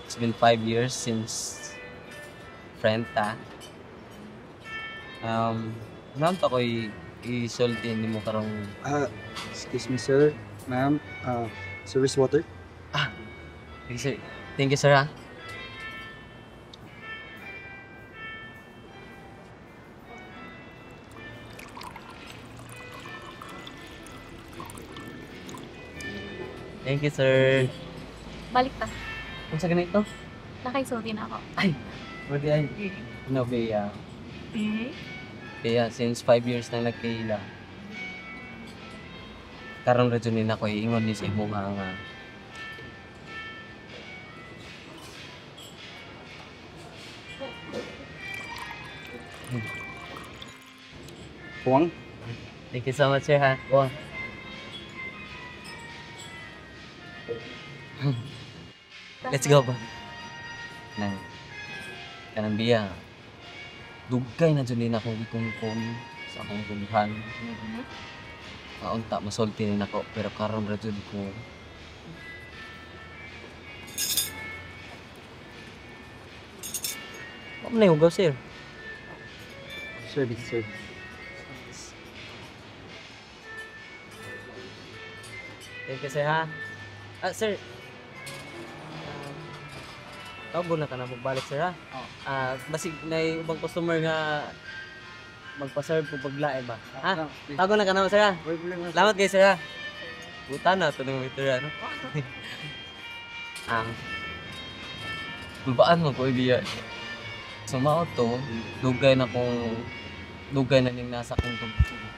It's been 5 years since friend ta. Naman pa ko'y isulti ni mo karong... Excuse me, sir. Ma'am, service water? Thank you, sir. Thank you, sir, ha? Thank you, sir. Balik ta. Kung sa ganito? Nakaisulti na ako. Ay, pwede ay. No, Bea. Bea, since 5 years na nagkaila. Karon rajonin ako iingon ni sa imong nga. Puwang? Thank you so much, sir, ha? Wow. Let's go ba? Kanang Bea. Dugay na dyan din ako ikon-kon sa akong guluhan. Kaunta, masulti rin ako, pero karon ra jud ko. Ano na yung sir? Service, sir. Thank you, sir, ha? Sir. Tawo na ka na magbalik, sir, ha? Basig na yung ibang customer nga magpa-serve po paglae ba? Ha? Tago na ka na, sir, ha? Salamat kayo, sir, ha? Buta na ito ng waiter, ano? Bulbaan mo ko, Ibiya. Sumao to, dugay na ning nasa kong tubig.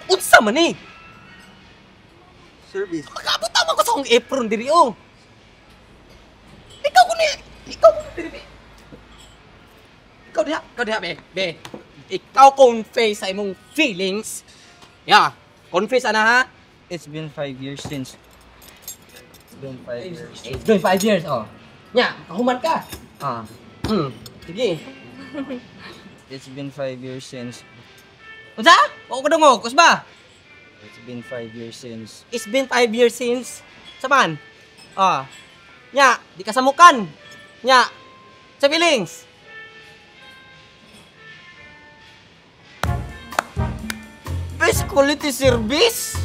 Unsa man eh? Service. Magkabot tama ko sa akong apron diri, oh! Ikaw ko diri, be. Ikaw diha, be. Ikaw confess sa imong feelings. Yeah, confess ana, ha? It's been 5 years since... It's been 5 years, oh. Nya, kahuman ka. Sige. It's been 5 years since... Unsa? Wa ko dungog, kusba? It's been 5 years since... It's been 5 years since... Saman? Nya, di kasamukan. Nya, sa feelings. Best quality service?